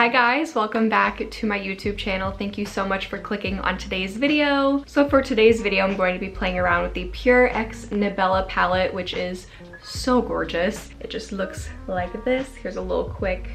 Hi guys, welcome back to my YouTube channel. Thank you so much for clicking on today's video. So for today's video, I'm going to be playing around with the Pure X Nabela palette, which is so gorgeous. It just looks like this. Here's a little quick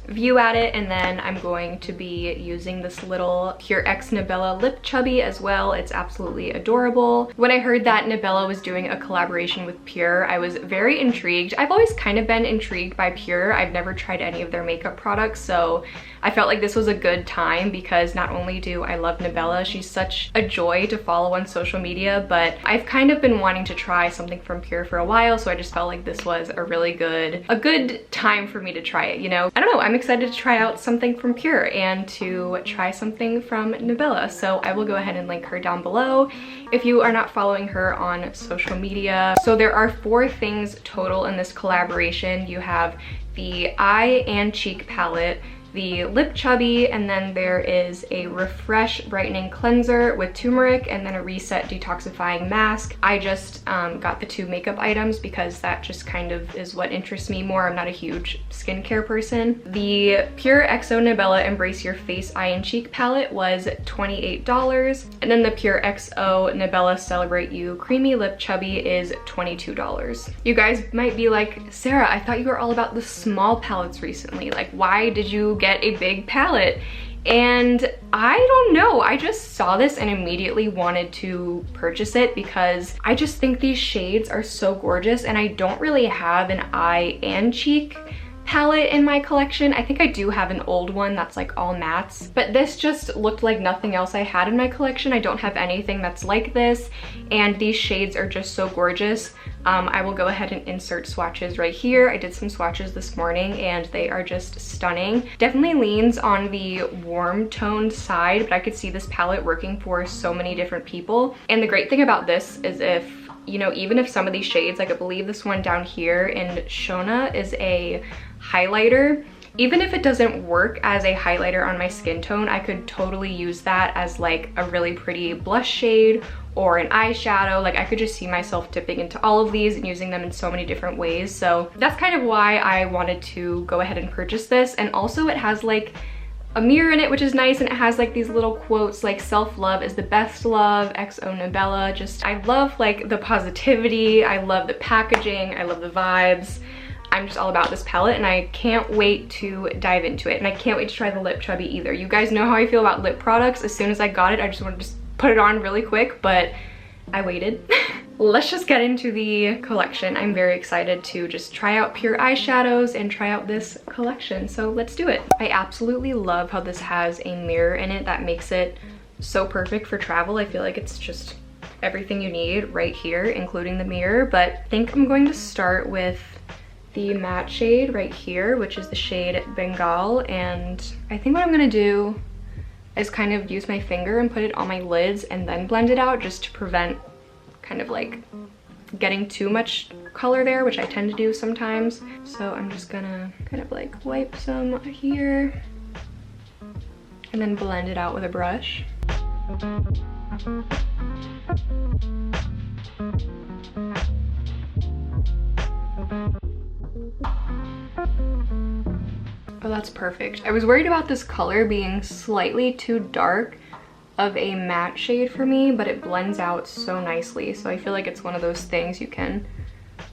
view at it, and then I'm going to be using this little Pure X Nabela lip chubby as well. It's absolutely adorable. When I heard that Nabela was doing a collaboration with Pure, I was very intrigued. I've always kind of been intrigued by Pure. I've never tried any of their makeup products, so I felt like this was a good time because not only do I love Nabela, she's such a joy to follow on social media, but I've kind of been wanting to try something from Pure for a while, so I just felt like this was a really good time for me to try it, you know? I don't know, I'm excited to try out something from Pure and to try something from Nabela, so I will go ahead and link her down below if you are not following her on social media. So there are 4 things total in this collaboration. You have the eye and cheek palette, the lip chubby, and then there is a refresh brightening cleanser with turmeric, and then a reset detoxifying mask. I just got the 2 makeup items because that just kind of is what interests me more. I'm not a huge skincare person. The Pure XO Nabela Embrace Your Face Eye and Cheek palette was $28, and then the Pure XO Nabela Celebrate You Creamy Lip Chubby is $22. You guys might be like, Sarah, I thought you were all about the small palettes recently. Like, why did you get a big palette? And I don't know, I just saw this and immediately wanted to purchase it because I just think these shades are so gorgeous, and I don't really have an eye and cheek palette in my collection. I think I do have an old one that's like all mattes, but this just looked like nothing else I had in my collection. I don't have anything that's like this, and these shades are just so gorgeous. I will go ahead and insert swatches right here. I did some swatches this morning and they are just stunning. Definitely leans on the warm toned side, but I could see this palette working for so many different people. And the great thing about this is if, you know, even if some of these shades, like I believe this one down here in Shona is a highlighter, even if it doesn't work as a highlighter on my skin tone, I could totally use that as like a really pretty blush shade or an eyeshadow. Like, I could just see myself dipping into all of these and using them in so many different ways. So that's kind of why I wanted to go ahead and purchase this. And also it has like a mirror in it, which is nice, and it has like these little quotes like self-love is the best love, XO Nabela. Just, I love like the positivity, I love the packaging, I love the vibes. I'm just all about this palette, and I can't wait to dive into it. And I can't wait to try the lip chubby either. You guys know how I feel about lip products. As soon as I got it, I just wanted to put it on really quick, but I waited. Let's just get into the collection. I'm very excited to just try out Pure eyeshadows and try out this collection, so let's do it. I absolutely love how this has a mirror in it that makes it so perfect for travel. I feel like it's just everything you need right here, including the mirror. But I think I'm going to start with the matte shade right here, which is the shade Bengal, and I think what I'm gonna do is kind of use my finger and put it on my lids and then blend it out, just to prevent kind of like getting too much color there, which I tend to do sometimes. So I'm just gonna kind of like wipe some here and then blend it out with a brush. Oh, that's perfect. I was worried about this color being slightly too dark of a matte shade for me, but it blends out so nicely. So I feel like it's one of those things you can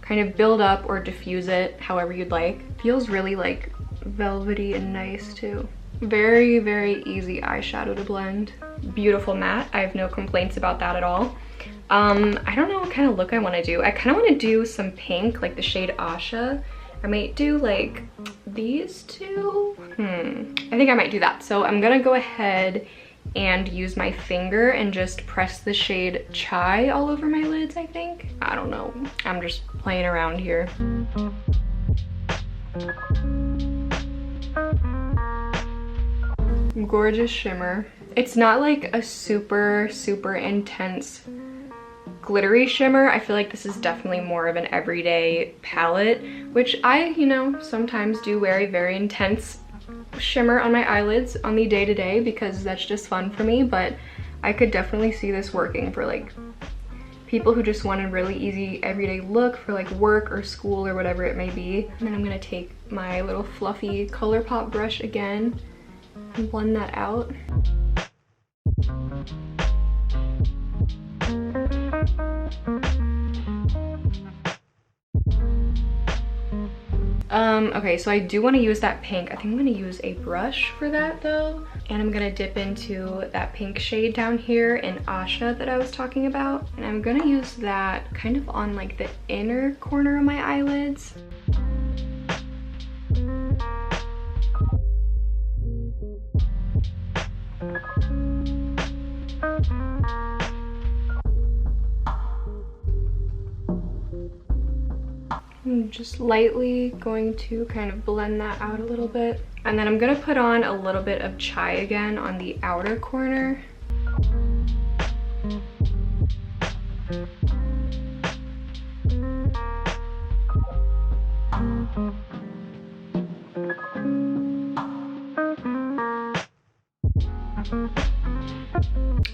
kind of build up or diffuse it however you'd like. Feels really like velvety and nice too. Very, very easy eyeshadow to blend. Beautiful matte. I have no complaints about that at all. I don't know what kind of look I want to do. I kind of want to do some pink, like the shade Asha. I might do like these two. I think I might do that. So I'm gonna go ahead and use my finger and just press the shade Chai all over my lids, I think. I don't know. I'm just playing around here. Gorgeous shimmer. It's not like a super, super intense glittery shimmer. I feel like this is definitely more of an everyday palette, which I, you know, sometimes do wear a very intense shimmer on my eyelids on the day-to-day because that's just fun for me, but I could definitely see this working for like people who just want a really easy everyday look for like work or school or whatever it may be. And then I'm gonna take my little fluffy ColourPop brush again and blend that out. Okay, so I do want to use that pink. I think I'm going to use a brush for that though. And I'm going to dip into that pink shade down here in Asha that I was talking about. And I'm going to use that kind of on like the inner corner of my eyelids. I'm just lightly going to kind of blend that out a little bit. And then I'm gonna put on a little bit of chai again on the outer corner.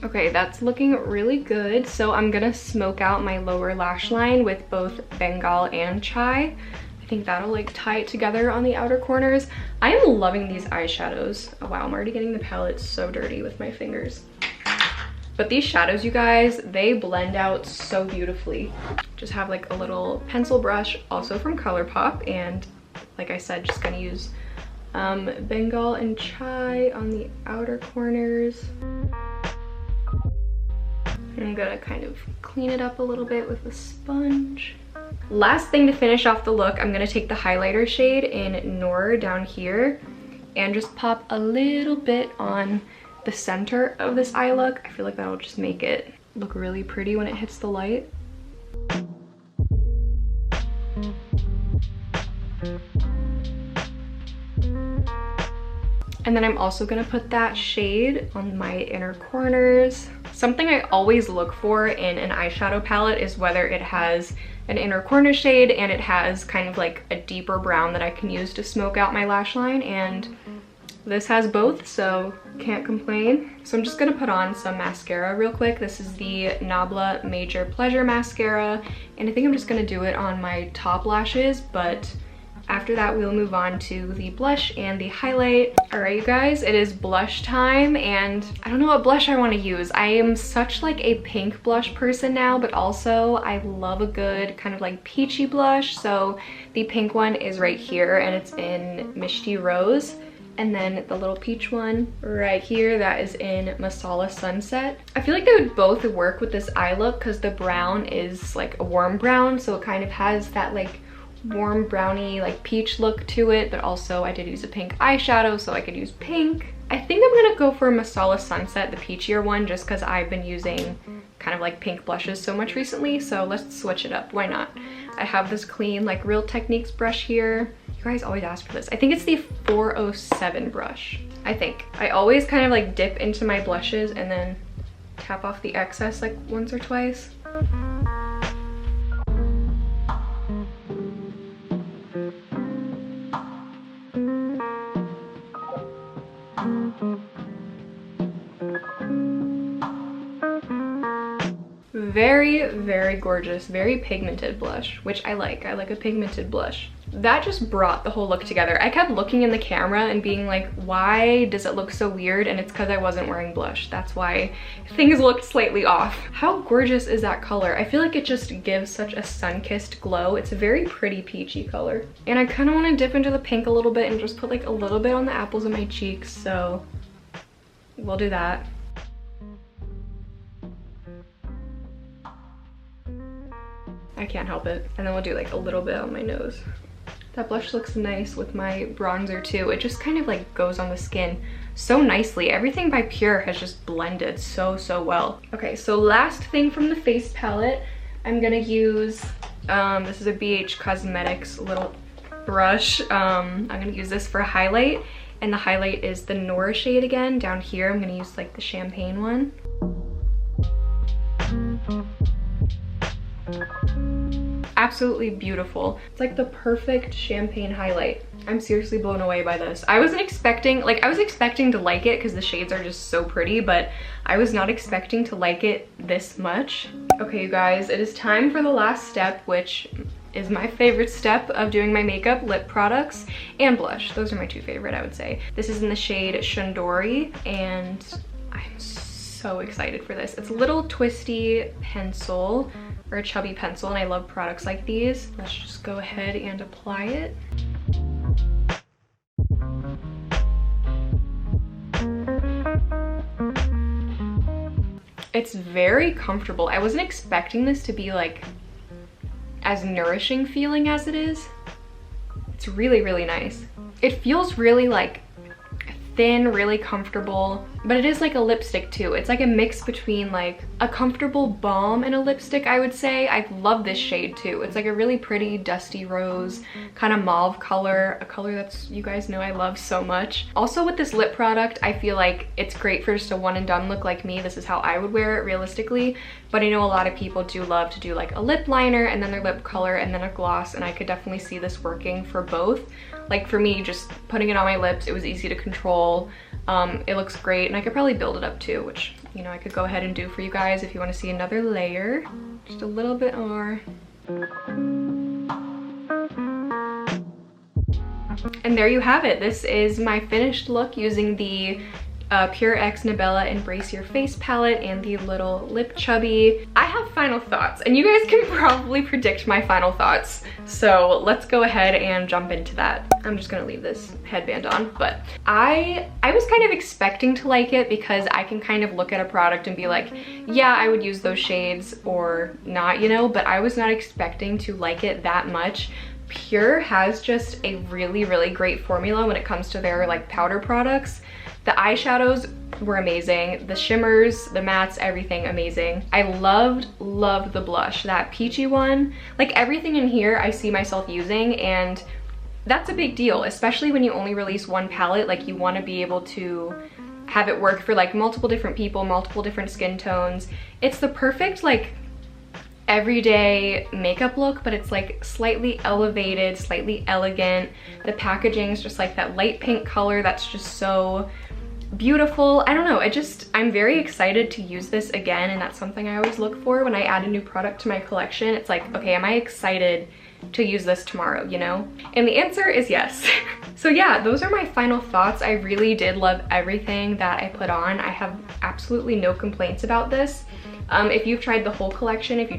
Okay, that's looking really good. So I'm gonna smoke out my lower lash line with both Bengal and chai. I think that'll like tie it together on the outer corners. I am loving these eyeshadows. Oh wow, I'm already getting the palette so dirty with my fingers. But these shadows, you guys, they blend out so beautifully. Just have like a little pencil brush, also from ColourPop, and like I said, just gonna use Bengal and chai on the outer corners. I'm gonna kind of clean it up a little bit with a sponge. Last thing to finish off the look, I'm gonna take the highlighter shade in Noor down here and just pop a little bit on the center of this eye look. I feel like that'll just make it look really pretty when it hits the light. And then I'm also gonna put that shade on my inner corners. Something I always look for in an eyeshadow palette is whether it has an inner corner shade and it has kind of like a deeper brown that I can use to smoke out my lash line, and this has both, so can't complain. So I'm just gonna put on some mascara real quick. This is the Nabela Major Pleasure Mascara, and I think I'm just gonna do it on my top lashes, but after that, we'll move on to the blush and the highlight. All right, you guys, it is blush time, and I don't know what blush I want to use. I am such like a pink blush person now, but also I love a good kind of like peachy blush. So the pink one is right here, and it's in Mishti Rose. And then the little peach one right here, that is in Masala Sunset. I feel like they would both work with this eye look because the brown is like a warm brown, so it kind of has that like warm browny like peach look to it, but also I did use a pink eyeshadow, so I could use pink. I think I'm gonna go for Masala Sunset, the peachier one, just because I've been using kind of like pink blushes so much recently, so let's switch it up. Why not? I have this clean like Real Techniques brush here. You guys always ask for this. I think it's the 407 brush. I think I always kind of like dip into my blushes and then tap off the excess like once or twice. Very, very gorgeous, very pigmented blush, which I like. I like a pigmented blush. That just brought the whole look together. I kept looking in the camera and being like, why does it look so weird? And it's because I wasn't wearing blush. That's why things looked slightly off. How gorgeous is that color? I feel like it just gives such a sun-kissed glow. It's a very pretty peachy color. And I kind of want to dip into the pink a little bit and just put like a little bit on the apples of my cheeks. So we'll do that. I can't help it. And then we'll do like a little bit on my nose. That blush looks nice with my bronzer too. It just kind of like goes on the skin so nicely. Everything by Pure has just blended so well. Okay, so last thing from the face palette, I'm gonna use, this is a BH Cosmetics little brush. I'm gonna use this for a highlight, and the highlight is the Noor shade again. Down here, I'm gonna use like the champagne one. Absolutely beautiful. It's like the perfect champagne highlight. I'm seriously blown away by this. I wasn't expecting, like I was expecting to like it because the shades are just so pretty, but I was not expecting to like it this much. Okay, you guys, it is time for the last step, which is my favorite step of doing my makeup: lip products and blush. Those are my two favorite, I would say. This is in the shade Shundori, and I'm so excited for this. It's a little twisty pencil, or a chubby pencil, and I love products like these. Let's just go ahead and apply it. It's very comfortable. I wasn't expecting this to be like as nourishing feeling as it is. It's really, really nice. It feels really like thin, really comfortable, but it is like a lipstick too. It's like a mix between like a comfortable balm and a lipstick, I would say. I love this shade too. It's like a really pretty dusty rose, kind of mauve color, a color that's, you guys know I love so much. Also with this lip product, I feel like it's great for just a one and done look like me. This is how I would wear it realistically, but I know a lot of people do love to do like a lip liner and then their lip color and then a gloss, and I could definitely see this working for both. Like for me, just putting it on my lips, it was easy to control. It looks great, and I could probably build it up too, which, you know, I could go ahead and do for you guys if you want to see another layer. Just a little bit more. And there you have it. This is my finished look using the Pure X Nabela Embrace Your Face palette and the little lip chubby. I have final thoughts, and you guys can probably predict my final thoughts. So let's go ahead and jump into that. I'm just gonna leave this headband on, but I was kind of expecting to like it because I can kind of look at a product and be like, yeah, I would use those shades or not, you know, but I was not expecting to like it that much. Pure has just a really, really great formula when it comes to their like powder products. The eyeshadows were amazing. The shimmers, the mattes, everything amazing. I loved the blush, that peachy one. Like everything in here I see myself using, and that's a big deal, especially when you only release one palette. Like you want to be able to have it work for like multiple different people, multiple different skin tones. It's the perfect like everyday makeup look, but it's like slightly elevated, slightly elegant. The packaging is just like that light pink color that's just so beautiful. I don't know, I'm very excited to use this again, and that's something I always look for when I add a new product to my collection. It's like, okay, am I excited to use this tomorrow, you know? And the answer is yes. So yeah, those are my final thoughts. I really did love everything that I put on. I have absolutely no complaints about this. If you've tried the whole collection, if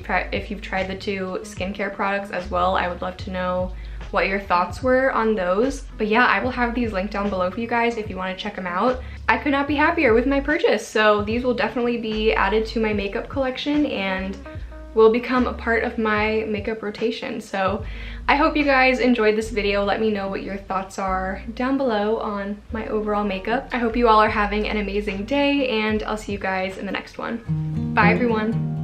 you've tried the two skincare products as well, I would love to know what your thoughts were on those. But yeah, I will have these linked down below for you guys if you want to check them out. I could not be happier with my purchase, so these will definitely be added to my makeup collection and will become a part of my makeup rotation. So I hope you guys enjoyed this video. Let me know what your thoughts are down below on my overall makeup. I hope you all are having an amazing day, and I'll see you guys in the next one. Bye everyone.